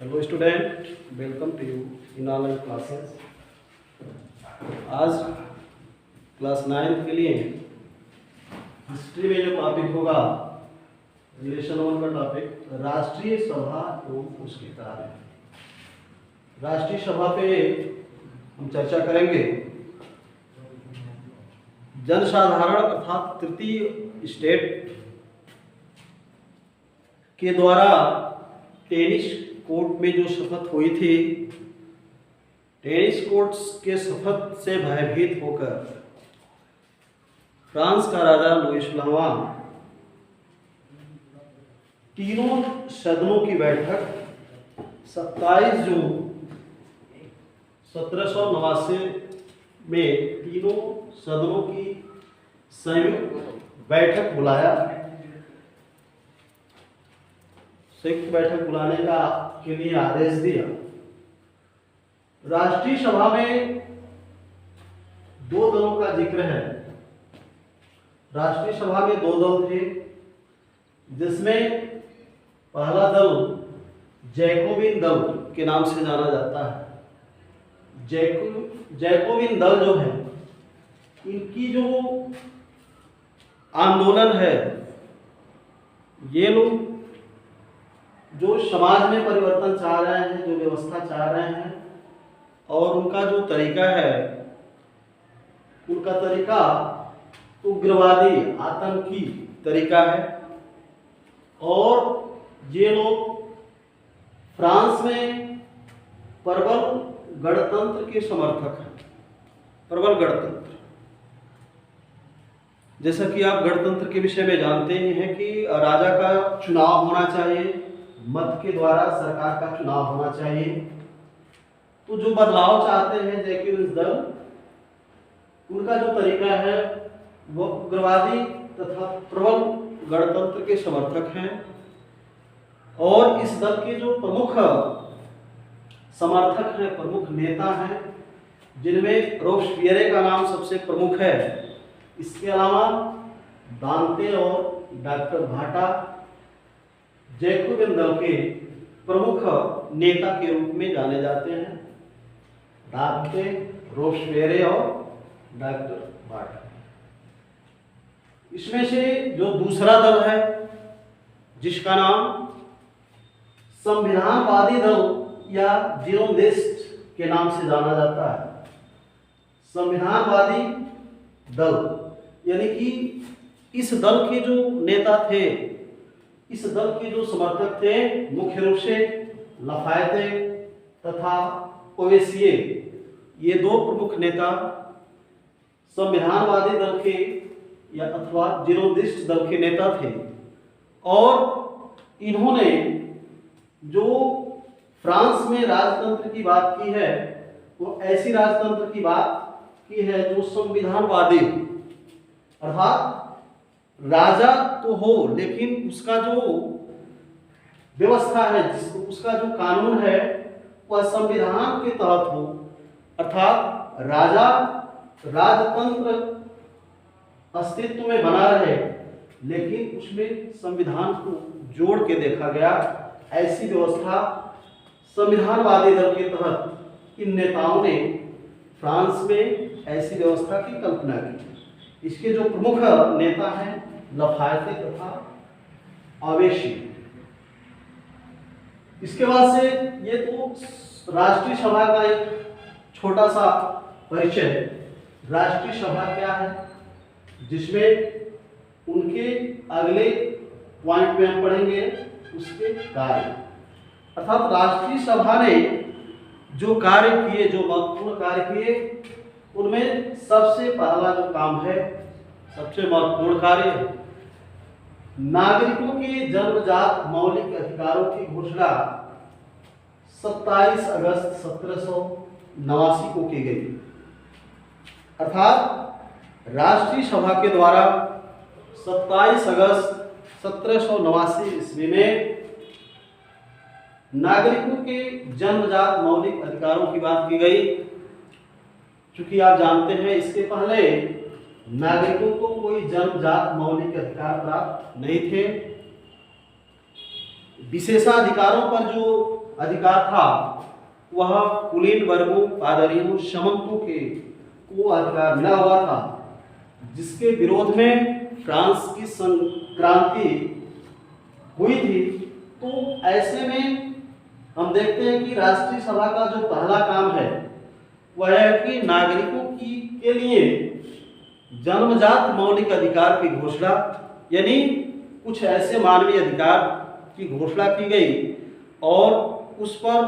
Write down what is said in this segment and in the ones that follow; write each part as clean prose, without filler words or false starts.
Hello student, welcome to you in online classes. आज class 9 के लिए हिस्ट्री में जो टॉपिक होगा, रिलेशन 1 का टॉपिक राष्ट्रीय सभा एवं उसके कार्य। राष्ट्रीय सभा पे हम चर्चा करेंगे। जनसाधारण अर्थात तृतीय स्टेट के द्वारा टेनिस कोर्ट में जो शपथ हुई थी, टेनिस कोर्ट के शपथ से भयभीत होकर फ्रांस का राजा लुई 16वां तीनों सदनों की बैठक 27 जून 1789 में तीनों सदनों की संयुक्त बैठक बुलाया। संयुक्त बैठक बुलाने के लिए आदेश दिया। राष्ट्रीय सभा में दो दलों का जिक्र है। राष्ट्रीय सभा में दो दल थे, जिसमें पहला दल जैकोबिन दल के नाम से जाना जाता है। जैकोबिन दल जो है, इनकी जो आंदोलन है, ये लोग जो समाज में परिवर्तन चाह रहे हैं, जो व्यवस्था चाह रहे हैं, और उनका जो तरीका है, उनका तरीका उग्रवादी आतंकी तरीका है। और ये लोग फ्रांस में प्रबल गणतंत्र के समर्थक हैं। प्रबल गणतंत्र, जैसा कि आप गणतंत्र के विषय में जानते ही हैं कि राजा का चुनाव होना चाहिए, मत के द्वारा सरकार का चुनाव होना चाहिए। तो जो बदलाव चाहते हैं जैकोबिन दल, उनका जो तरीका है वो उग्रवादी तथा प्रबल गणतंत्र के समर्थक हैं। और इस दल के जो प्रमुख समर्थक हैं, प्रमुख नेता हैं, जिनमें रोबेस्पियर का नाम सबसे प्रमुख है। इसके अलावा दांते और डॉक्टर भाटा जैकोबिन दल के प्रमुख नेता के रूप में जाने जाते हैं। दांते, रोबेस्पियर और डॉक्टर भाटा। इसमें से जो दूसरा दल है, जिसका नाम संविधानवादी दल या जीरोंदिस्ट के नाम से जाना जाता है। संविधानवादी दल, यानी कि इस दल के जो नेता थे, इस दल के जो समर्थक थे, मुख्य रूप से लाफायते तथा ओवेसिये, ये दो प्रमुख नेता संविधानवादी दल के या अथवा जीरोंदिस्ट दल के नेता थे। और इन्होंने जो फ्रांस में राजतंत्र की बात की है, वो ऐसी राजतंत्र की बात की है जो संविधानवादी, अर्थात राजा तो हो, लेकिन उसका जो व्यवस्था है, उसका जो कानून है, वह संविधान के तहत हो। अर्थात राजा राजतंत्र अस्तित्व में बना रहे, लेकिन उसमें संविधान को जोड़ के देखा गया। ऐसी व्यवस्था संविधानवादी दल के तहत इन नेताओं ने फ्रांस में ऐसी व्यवस्था की कल्पना की। इसके जो प्रमुख नेता हैं लाफायते तथा ओवेसिये। इसके बाद से ये तो राष्ट्रीय सभा का एक छोटा सा परिचय है। राष्ट्रीय सभा क्या है, जिसमें उनके अगले पॉइंट में हम पढ़ेंगे उसके कार्य। अर्थात राष्ट्रीय सभा ने जो कार्य किए, जो महत्वपूर्ण कार्य किए, उनमें सबसे पहला जो काम है, सबसे महत्वपूर्ण कार्य है, नागरिकों के जन्मजात मौलिक अधिकारों की घोषणा 27 अगस्त 1789 को की गई। अर्थात राष्ट्रीय सभा के द्वारा 27 अगस्त 1789 ईस्वी में नागरिकों के जन्मजात मौलिक अधिकारों की बात की गई। चूंकि आप जानते हैं, इसके पहले नागरिकों को कोई जन्मजात मौलिक अधिकार प्राप्त नहीं थे। विशेषाधिकारों पर जो अधिकार था वह कुलीन वर्गों, पादरियों, सामंतों को अधिकार मिला हुआ था, जिसके विरोध में फ्रांस की संक्रांति हुई थी। तो ऐसे में हम देखते हैं कि राष्ट्रीय सभा का जो पहला काम है वह है कि नागरिकों के लिए जन्मजात मौलिक अधिकार की घोषणा, यानी कुछ ऐसे मानवीय अधिकार की घोषणा की गई और उस पर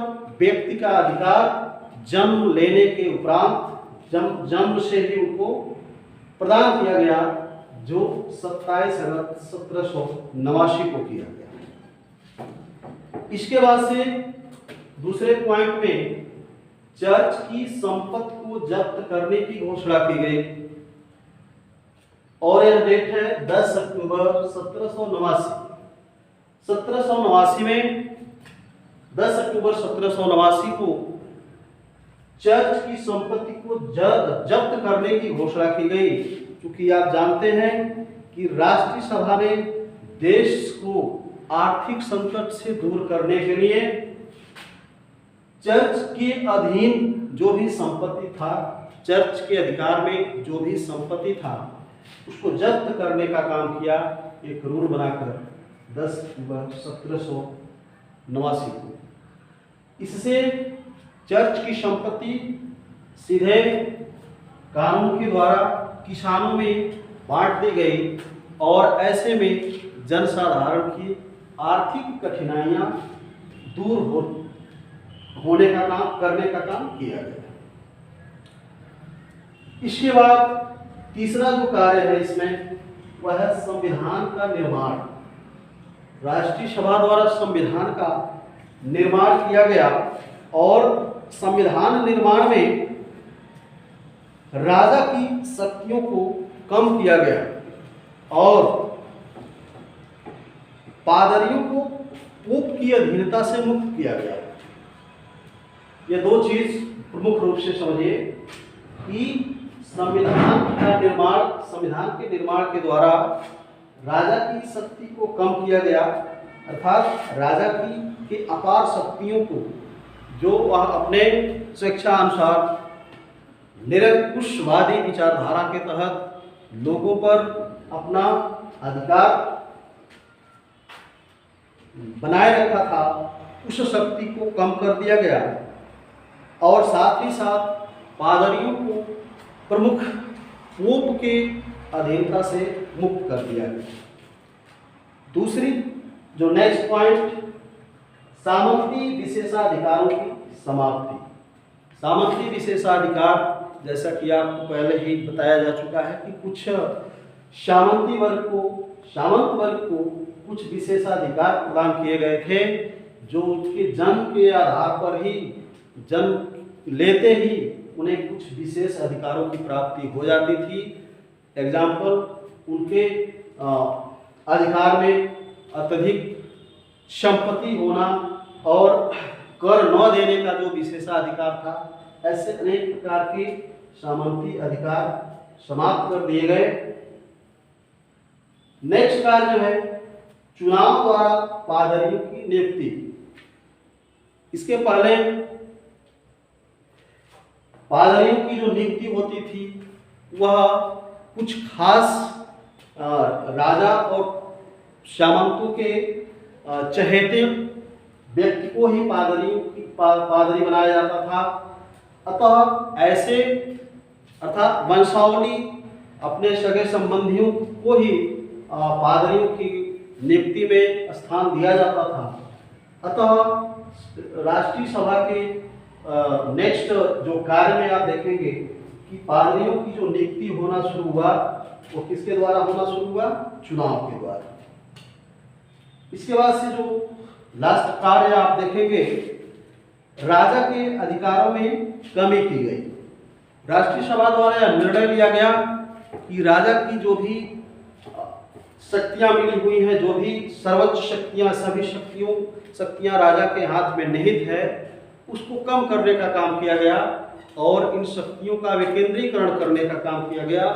व्यक्ति का अधिकार जन्म लेने के उपरांत जन्म से ही उनको प्रदान किया गया, जो 27 अगस्त 1789 को किया गया। इसके बाद से दूसरे पॉइंट में चर्च की संपत्ति को जब्त करने की घोषणा की गई और यह डेट है 10 अक्टूबर 1789। 1789 में 10 अक्टूबर 1789 को चर्च की संपत्ति को जब्त करने की घोषणा की गई, क्योंकि आप जानते हैं कि राष्ट्रीय सभा ने देश को आर्थिक संकट से दूर करने के लिए चर्च के अधीन जो भी संपत्ति था, चर्च के अधिकार में जो भी संपत्ति था, उसको जब्त करने का काम किया, एक रूल बनाकर 10 अक्टूबर 1789 को। इससे चर्च की संपत्ति सीधे कानून के द्वारा किसानों में बांट दी गई और ऐसे में जनसाधारण की आर्थिक कठिनाइयां दूर होने का काम करने का काम किया गया। इसके बाद तीसरा जो कार्य है इसमें वह है संविधान का निर्माण। राष्ट्रीय सभा द्वारा संविधान का निर्माण किया गया और संविधान निर्माण में राजा की शक्तियों को कम किया गया और पादरियों को पोप की अधीनता से मुक्त किया गया। ये दो चीज प्रमुख रूप से समझिए कि संविधान के निर्माण के द्वारा राजा की शक्ति को कम किया गया, अर्थात राजा की अपार शक्तियों को जो वह अपने स्वेच्छा अनुसार निरंकुशवादी विचारधारा के तहत लोगों पर अपना अधिकार बनाए रखा था, उस शक्ति को कम कर दिया गया और साथ ही साथ पादरियों को प्रमुख पोप के अधीनता से मुक्त कर दिया गया। दूसरी जो नेक्स्ट पॉइंट, सामंती विशेषाधिकारों की समाप्ति। सामंती विशेषाधिकार जैसा कि आपको पहले ही बताया जा चुका है कि कुछ सामंत वर्ग को कुछ विशेषाधिकार प्रदान किए गए थे, जो उनके जन्म के आधार पर ही जन्म लेते ही उन्हें कुछ विशेष अधिकारों की प्राप्ति हो जाती थी। एग्जाम्पल, उनके अधिकार में अत्यधिक संपत्ति होना और कर न देने का जो विशेषाधिकार था, ऐसे अनेक प्रकार के सामंती अधिकार समाप्त कर दिए गए। नेक्स्ट कार्य जो है चुनाव द्वारा पादरियों की नियुक्ति। इसके पहले पादरियों की जो नियुक्ति होती थी वह कुछ खास राजा और सामंतों के चहेते व्यक्ति को ही पादरी बनाया जाता था। अतः ऐसे अर्थात वंशावली अपने सगे संबंधियों को ही पादरियों की नियुक्ति में स्थान दिया जाता था। अतः राष्ट्रीय सभा के नेक्स्ट जो कार्य में आप देखेंगे कि पादरियों की जो नियुक्ति होना शुरू हुआ वो किसके द्वारा होना शुरू हुआ? चुनाव के द्वारा। इसके बाद से जो लास्ट कार्य आप देखेंगे, राजा के अधिकारों में कमी की गई। राष्ट्रीय सभा द्वारा यह निर्णय लिया गया कि राजा की जो भी शक्तियां मिली हुई हैं, जो भी सर्वोच्च शक्तियां, सभी शक्तियां राजा के हाथ में निहित है, उसको कम करने का काम किया गया और इन शक्तियों का विकेंद्रीकरण करने का काम किया गया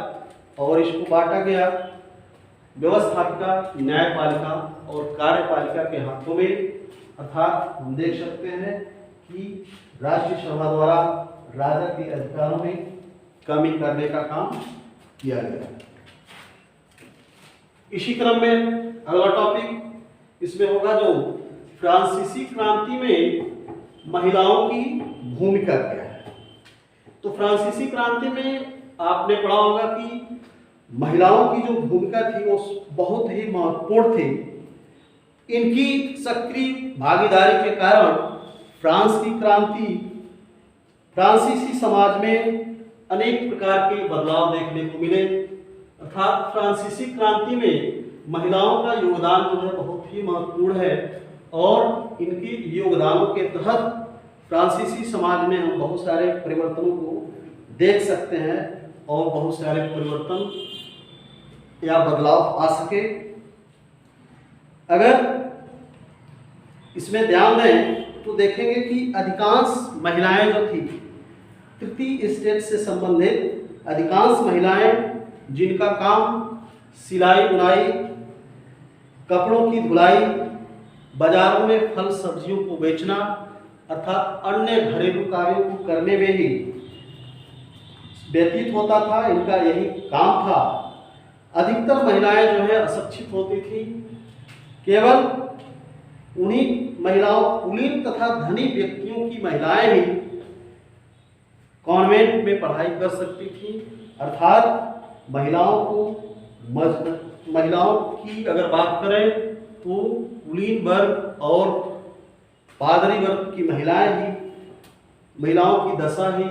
और इसको बांटा गया व्यवस्थापिका, न्यायपालिका और कार्यपालिका के हाथों में। अर्थात हम देख सकते हैं कि राष्ट्रीय सभा द्वारा राजा के अधिकारों में कमी करने का काम किया गया। इसी क्रम में अगला टॉपिक इसमें होगा जो फ्रांसीसी क्रांति में महिलाओं की भूमिका क्या है। तो फ्रांसीसी क्रांति में आपने पढ़ा होगा कि महिलाओं की जो भूमिका थी वो बहुत ही महत्वपूर्ण थी। इनकी सक्रिय भागीदारी के कारण फ्रांस की क्रांति फ्रांसीसी समाज में अनेक प्रकार के बदलाव देखने को मिले। अर्थात फ्रांसीसी क्रांति में महिलाओं का योगदान जो है बहुत ही महत्वपूर्ण है और इनके योगदानों के तहत फ्रांसीसी समाज में हम बहुत सारे परिवर्तनों को देख सकते हैं और बहुत सारे परिवर्तन या बदलाव आ सके। अगर इसमें ध्यान दें तो देखेंगे कि अधिकांश महिलाएं जो थी तृतीय स्टेट से संबंधित अधिकांश महिलाएं जिनका काम सिलाई बुनाई, कपड़ों की धुलाई, बाजारों में फल सब्जियों को बेचना अर्थात अन्य घरेलू कार्यों को करने में ही व्यतीत होता था, इनका यही काम था। अधिकतर महिलाएं जो है अशिक्षित होती थी। केवल उन्हीं महिलाओं कुलीन तथा धनी व्यक्तियों की महिलाएं ही कॉन्वेंट में पढ़ाई कर सकती थी। अर्थात महिलाओं की अगर बात करें तो कुलीन वर्ग और पादरी वर्ग की महिलाओं की दशा ही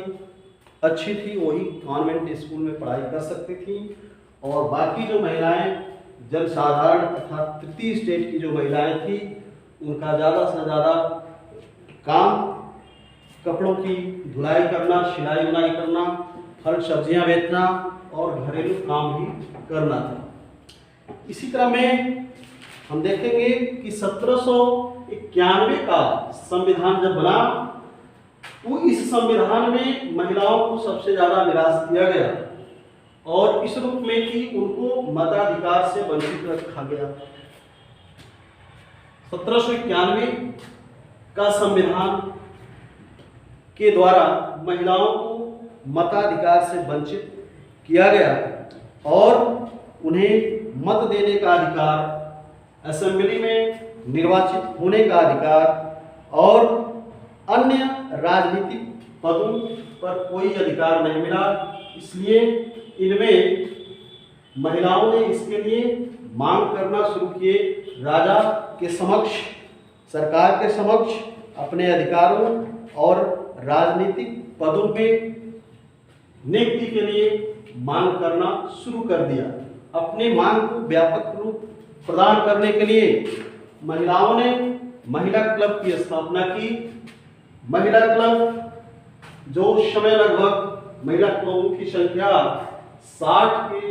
अच्छी थी, वही कॉन्वेंट स्कूल में पढ़ाई कर सकती थी और बाकी जो महिलाएं जनसाधारण तथा तृतीय स्टेट की जो महिलाएं थी उनका ज़्यादा से ज़्यादा काम कपड़ों की धुलाई करना, सिलाई बुनाई करना, फल सब्जियां बेचना और घरेलू काम भी करना था। इसी क्रम में हम देखेंगे कि 1791 का संविधान जब बना तो इस संविधान में महिलाओं को सबसे ज़्यादा निराश किया गया और इस रूप में कि उनको मताधिकार से वंचित रखा गया। 1791 का संविधान के द्वारा महिलाओं को मताधिकार से वंचित किया गया और उन्हें मत देने का अधिकार, असेंबली में निर्वाचित होने का अधिकार और अन्य राजनीतिक पदों पर कोई अधिकार नहीं मिला। इसलिए इनमें महिलाओं ने इसके लिए मांग करना शुरू किए, राजा के समक्ष, सरकार के समक्ष अपने अधिकारों और राजनीतिक पदों पे नियुक्ति के लिए मांग करना शुरू कर दिया। अपनी मांग को व्यापक रूप प्रदान करने के लिए महिलाओं ने महिला क्लब की स्थापना की। महिला क्लब जो उस समय लगभग महिला क्लबों की संख्या 60 के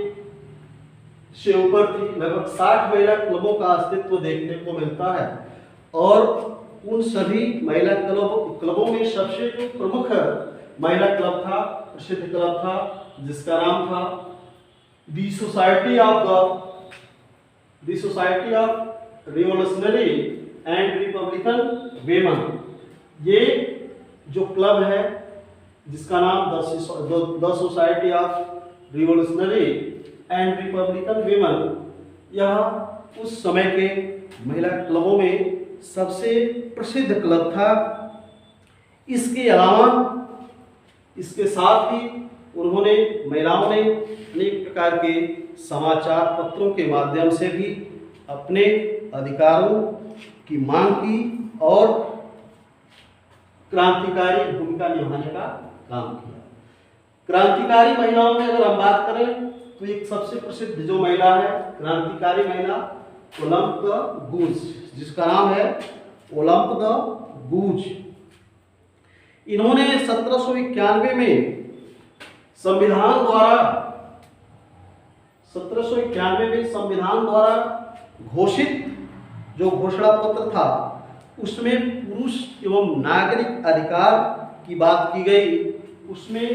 से ऊपर थी, लगभग 60 महिला क्लबों का अस्तित्व देखने को मिलता है और उन सभी महिला क्लबों में सबसे जो प्रमुख महिला क्लब था, प्रसिद्ध क्लब था, जिसका नाम था the society of revolutionary and Republican women. ये जो क्लब है जिसका नाम the society of revolutionary and Republican women, यह उस समय के महिला क्लबों में सबसे प्रसिद्ध क्लब था। इसके अलावा इसके साथ ही महिलाओं ने अनेक प्रकार के समाचार पत्रों के माध्यम से भी अपने अधिकारों की मांग की और क्रांतिकारी भूमिका निभाने का काम किया। क्रांतिकारी महिलाओं में अगर हम बात करें तो एक सबसे प्रसिद्ध जो महिला है क्रांतिकारी महिला ओलंप द गूज, जिसका नाम है ओलंप द गूज। इन्होंने 1791 में संविधान द्वारा घोषित जो घोषणा पत्र था उसमें पुरुष एवं नागरिक अधिकार की बात की गई। उसमें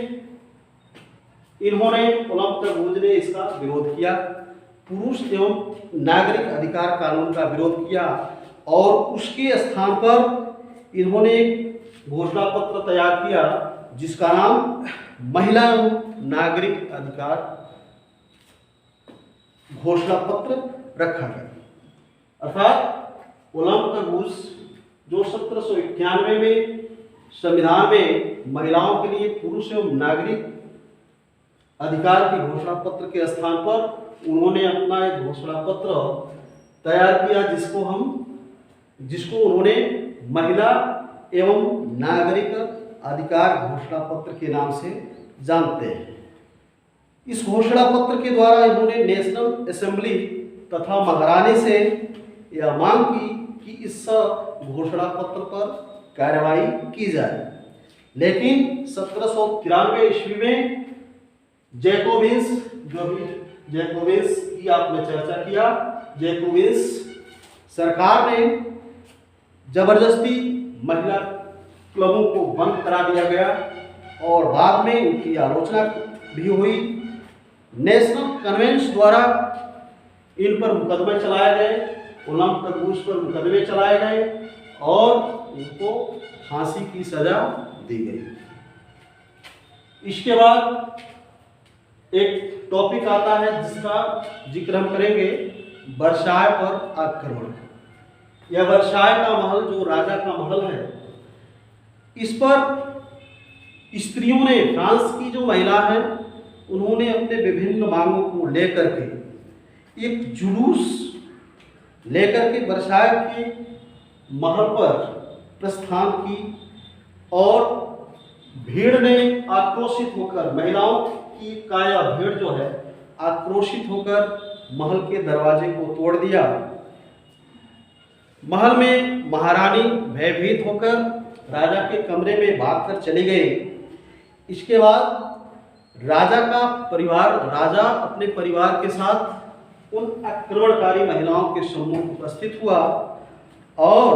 इन्होंने ओलंप द गूज ने इसका विरोध किया, पुरुष एवं नागरिक अधिकार कानून का विरोध किया और उसके स्थान पर इन्होंने एक घोषणा पत्र तैयार किया जिसका नाम महिला एवं नागरिक अधिकार घोषणा पत्र रखा गया। अर्थात ओलंपिक जो 1791 में संविधान में महिलाओं के लिए पुरुष एवं नागरिक अधिकार की घोषणा पत्र के स्थान पर उन्होंने अपना एक घोषणा पत्र तैयार किया जिसको उन्होंने महिला एवं नागरिक अधिकार घोषणा पत्र के नाम से जानते हैं। इस घोषणा पत्र के द्वारा इन्होंने नेशनल असेंबली तथा महारानी से यह मांग की कि इस घोषणा पत्र पर कार्रवाई की जाए, लेकिन 1793 ईस्वी में जैकोबिन्स की आपने चर्चा किया, जैकोबिन्स सरकार ने जबरदस्ती महिला क्लबों को बंद करा दिया गया और बाद में उनकी आलोचना भी हुई। नेशनल कन्वेंस द्वारा इन पर मुकदमे चलाए गए, ओलंपिक पर मुकदमे चलाए गए और उनको फांसी की सजा दी गई। इसके बाद एक टॉपिक आता है जिसका जिक्र हम करेंगे, वर्साय पर आक्रमण। यह वर्साय का महल जो राजा का महल है, इस पर स्त्रियों ने, फ्रांस की जो महिला है, उन्होंने अपने विभिन्न मांगों को लेकर के एक जुलूस लेकर के वर्साय के महल पर प्रस्थान की और भीड़ ने आक्रोशित होकर, महिलाओं की काया भीड़ जो है आक्रोशित होकर महल के दरवाजे को तोड़ दिया। महल में महारानी भयभीत होकर राजा के कमरे में भागकर चली गई। इसके बाद राजा अपने परिवार के साथ उन आक्रमणकारी महिलाओं के सम्मुख उपस्थित हुआ और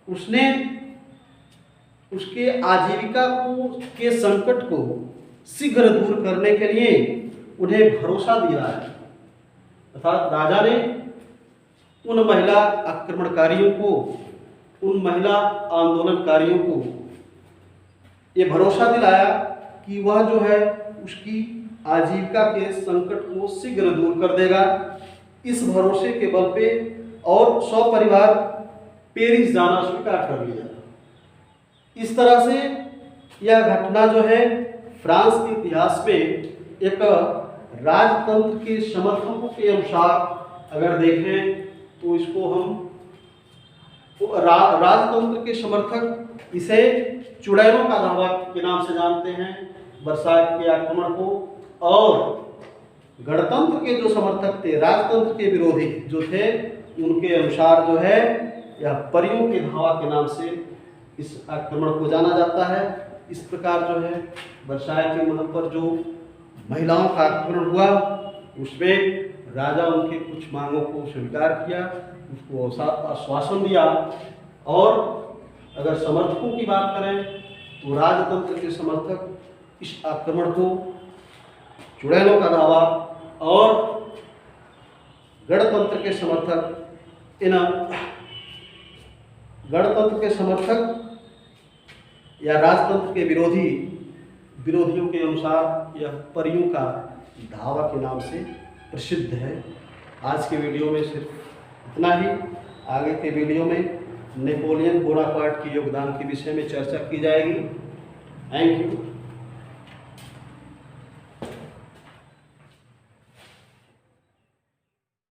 उसने उसके आजीविका के संकट को शीघ्र दूर करने के लिए उन्हें भरोसा दिया है। अर्थात राजा ने उन महिला आक्रमणकारियों को, उन महिला आंदोलनकारियों को ये भरोसा दिलाया कि वह जो है उसकी आजीविका के संकट को शीघ्र दूर कर देगा। इस भरोसे के बल पे और सपरिवार पेरिस जाना स्वीकार कर लिया। इस तरह से यह घटना जो है फ्रांस के इतिहास में एक राजतंत्र के समर्थकों के अनुसार अगर देखें तो इसको हम राजतंत्र के समर्थक इसे चुड़ैलों का धावा के नाम से जानते हैं, वर्साय के आक्रमण को, और गणतंत्र के जो समर्थक थे, राजतंत्र के विरोधी जो थे, उनके अनुसार जो है यह परियों के धावा के नाम से इस आक्रमण को जाना जाता है। इस प्रकार जो है वर्साय के महल पर जो महिलाओं का आक्रमण हुआ उसमें राजा उनके कुछ मांगों को स्वीकार किया, उसको आश्वासन दिया। और अगर समर्थकों की बात करें तो राजतंत्र के समर्थक इस आक्रमण को चुड़ैलों का दावा और गणतंत्र के समर्थक या राजतंत्र के विरोधियों के अनुसार यह परियों का धावा के नाम से प्रसिद्ध है। आज के वीडियो में सिर्फ इतना ही। आगे के वीडियो में नेपोलियन बोनापार्ट के योगदान के विषय में चर्चा की जाएगी। Thank you.